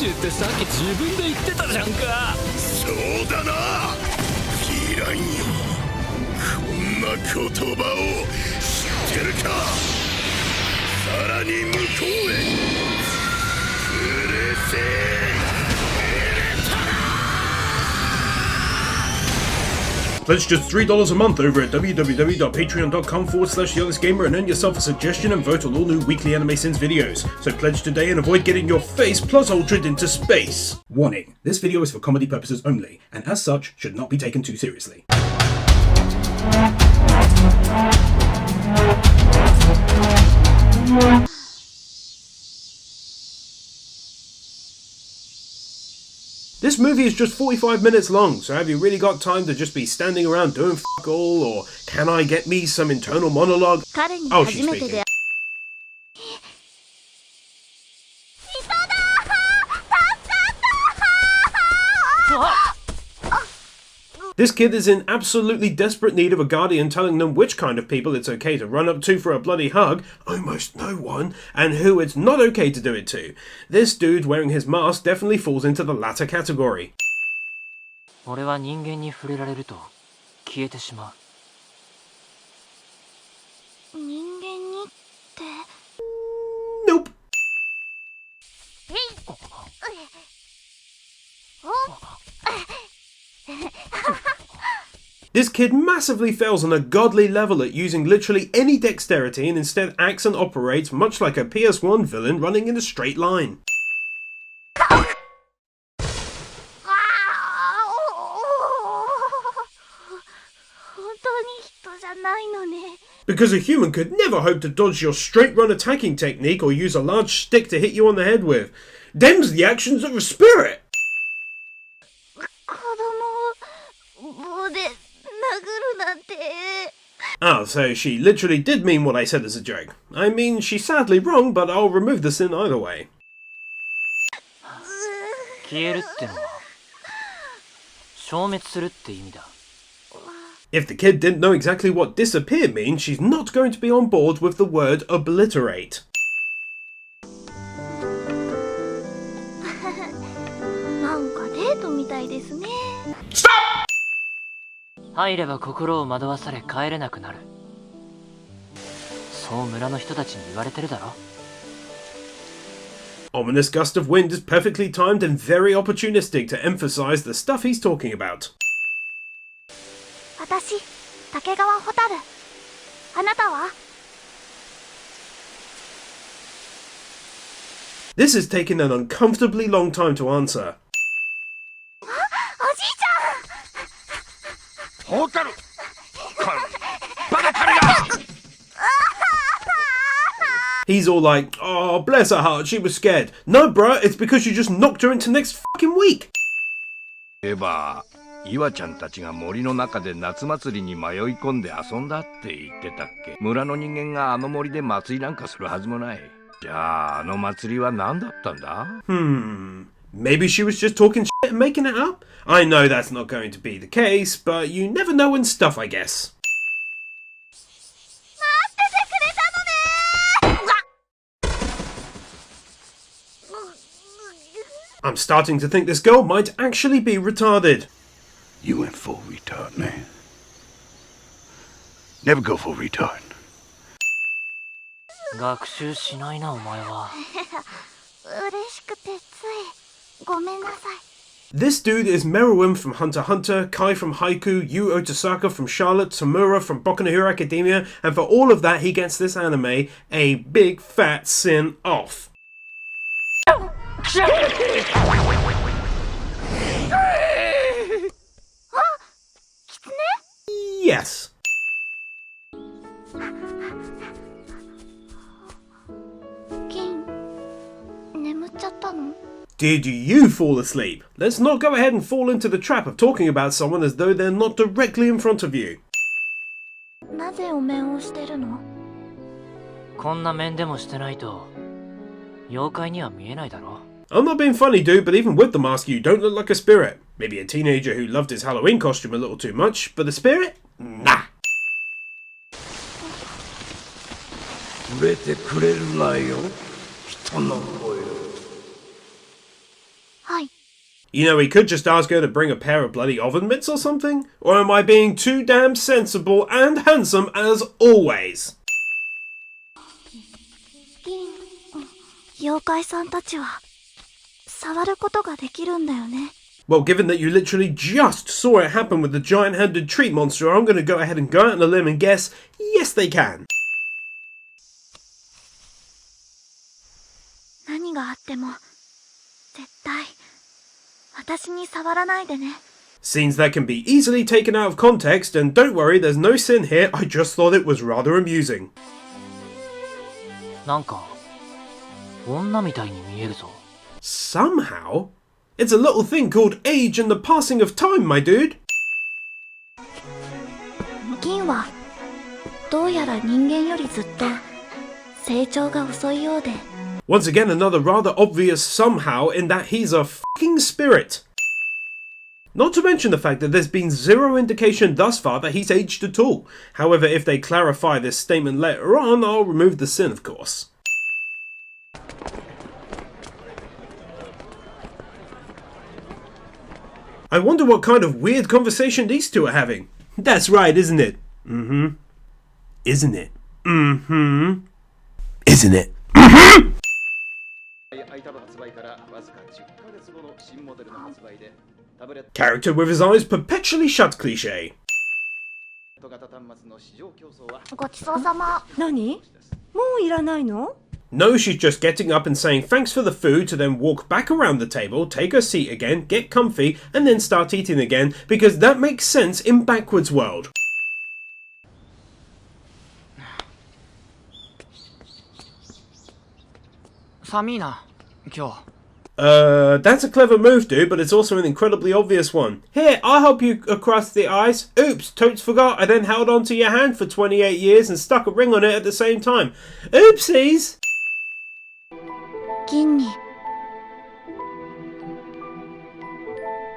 中ってさっき自分で言ってたじゃんか。そうだな。ヴィランよ、こんな言葉を知ってるか。さらに向こうへ連れてPledge just $3 a month over at www.patreon.com/TheHonestGamer and earn yourself a suggestion and vote on all new weekly Anime Sins videos. So pledge today and avoid getting your face plus altered into space. Warning, this video is for comedy purposes only, and as such, should not be taken too seriously. This movie is just 45 minutes long, so have you really got time to just be standing around doing fuck all, or can I get me some internal monologue? Oh, she's speaking. This kid is in absolutely desperate need of a guardian telling them which kind of people it's okay to run up to for a bloody hug, almost no one, and who it's not okay to do it to. This dude wearing his mask definitely falls into the latter category. Nope. This kid massively fails on a godly level at using literally any dexterity and instead acts and operates much like a PS1 villain running in a straight line. Because a human could never hope to dodge your straight run attacking technique or use a large stick to hit you on the head with. Them's the actions of a spirit! Oh, so she literally did mean what I said as a joke. I mean, she's sadly wrong, but I'll remove the sin either way. If the kid didn't know exactly what disappear means, she's not going to be on board with the word obliterate. Stop! Ominous gust of wind is perfectly timed and very opportunistic to emphasize the stuff he's talking about. This is taking an uncomfortably long time to answer. Hotaru! He's all like, oh, bless her heart, she was scared. No, bruh, it's because you just knocked her into next fucking week. 岩ちゃんたちが森の中で夏祭りに迷い込んで遊んだって言ってたっけ。村の人間があの森で祭りなんかするはずもない。じゃああの祭りは何だったんだ? Maybe she was just talking shit and making it up? I know that's not going to be the case, but you never know in stuff, I guess. I'm starting to think this girl might actually be retarded. You went full retard, man. Never go full retard. This dude is Meruem from Hunter x Hunter, Kai from Haiku, Yu Otasaka from Charlotte, Tamura from Boku no Hero Academia, and for all of that he gets this anime a big fat sin off. Yes. Did you fall asleep? Let's not go ahead and fall into the trap of talking about someone as though they're not directly in front of you. I'm not being funny, dude, but even with the mask you don't look like a spirit. Maybe a teenager who loved his Halloween costume a little too much, but the spirit? Nah. You know, he could just ask her to bring a pair of bloody oven mitts or something? Or am I being too damn sensible and handsome as always? 妖怪さんたちは触ることができるんだよね。 Well, given that you literally just saw it happen with the giant-handed tree monster, I'm going to go ahead and go out on a limb and guess, yes they can. 何があっても絶対私に触らないでね。 Scenes that can be easily taken out of context, and don't worry, there's no sin here, I just thought it was rather amusing. なんか女みたいに見えるぞ。 Somehow? It's a little thing called age and the passing of time, my dude. 銀はどうやら人間よりずっと成長が遅いようで。 Once again, another rather obvious somehow in that he's a fucking spirit. Not to mention the fact that there's been zero indication thus far that he's aged at all. However, if they clarify this statement later on, I'll remove the sin, of course. I wonder what kind of weird conversation these two are having. That's right, isn't it? Mm-hmm. Isn't it? Mm-hmm. Isn't it? Mm-hmm. Character with his eyes perpetually shut cliché. ごちそうさま。何？もういらないの？ No, she's just getting up and saying thanks for the food to then walk back around the table, take her seat again, get comfy, and then start eating again, because that makes sense in backwards world. That's a clever move, dude, but it's also an incredibly obvious one. Here, I'll help you across the ice. Oops, totes forgot I then held onto your hand for 28 years and stuck a ring on it at the same time. Oopsies! 銀に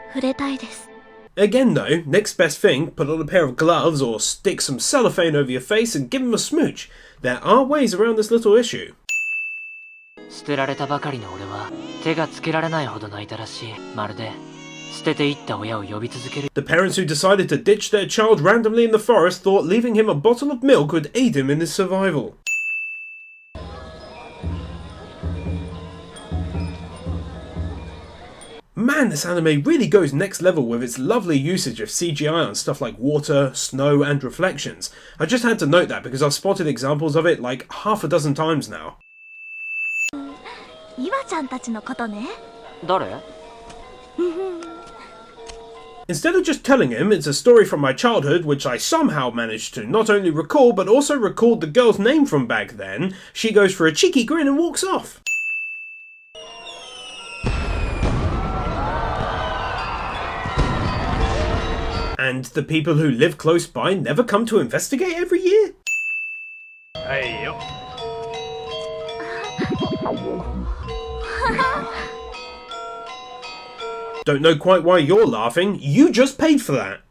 触れたいです。 Again though, next best thing, put on a pair of gloves or stick some cellophane over your face and give him a smooch. There are ways around this little issue. 捨てられたばかりの俺は手がつけられないほど泣いたらしい。まるで捨てていった親を呼び続ける。 The parents who decided to ditch their child randomly in the forest thought leaving him a bottle of milk would aid him in his survival. Man, this anime really goes next level with its lovely usage of CGI on stuff like water, snow, and reflections. I just had to note that because I've spotted examples of it like half a dozen times now. イワちゃんたちのことね。誰？ Instead of just telling him it's a story from my childhood, which I somehow managed to not only recall but also recalled the girl's name from back then, she goes for a cheeky grin and walks off. And the people who live close by never come to investigate every year? Hey, yo. Don't know quite why you're laughing, you just paid for that.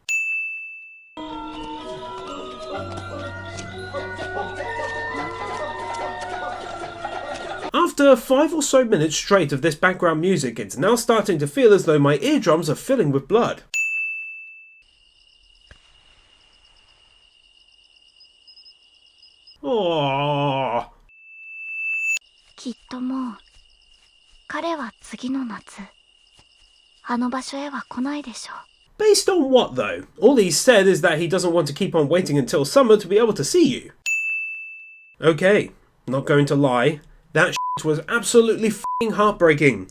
After 5 or so minutes straight of this background music, it's now starting to feel as though my eardrums are filling with blood. Aww. きっともう彼は次の夏あの場所へは来ないでしょう。 Based on what though? All he's said is that he doesn't want to keep on waiting until summer to be able to see you. Okay, not going to lie, that shit was absolutely f***ing heartbreaking.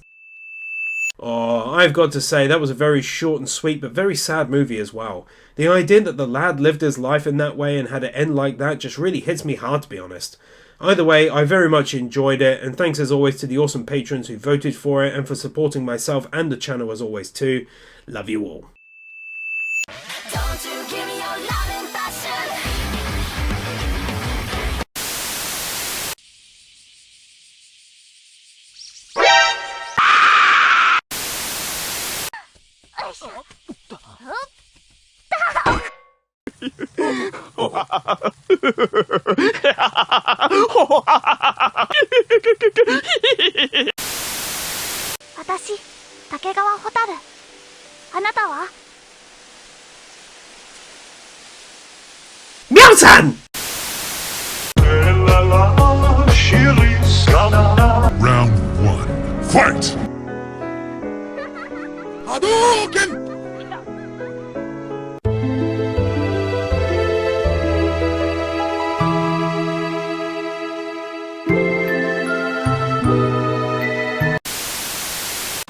Oh, I've got to say, that was a very short and sweet but very sad movie as well. The idea that the lad lived his life in that way and had it end like that just really hits me hard, to be honest. Either way, I very much enjoyed it, and thanks as always to the awesome patrons who voted for it and for supporting myself and the channel as always too. Love you all. Don't you give me your love and passion. 竹川蛍。あなたは？ Miao-san! Round 1. Fight! Hadouken!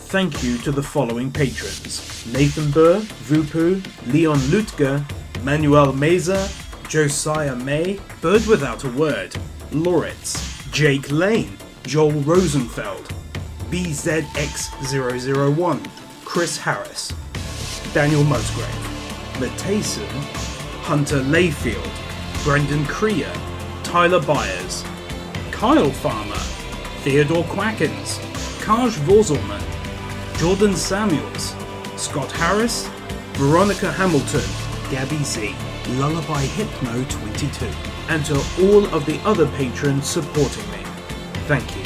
Thank you to the following patrons: Nathan Burr, Vupu, Leon Lutger, Manuel Meza, Josiah May, Bird Without a Word, Loritz, Jake Lane, Joel Rosenfeld, BZX001, Chris Harris, Daniel Musgrave, Matayson, Hunter Layfield, Brendan Creer, Tyler Byers, Kyle Farmer, Theodore Quackens, Kaj Vorzelman, Jordan Samuels, Scott Harris, Veronica Hamilton, Gabby Z, Lullaby Hypno 22, and to all of the other patrons supporting me. Thank you.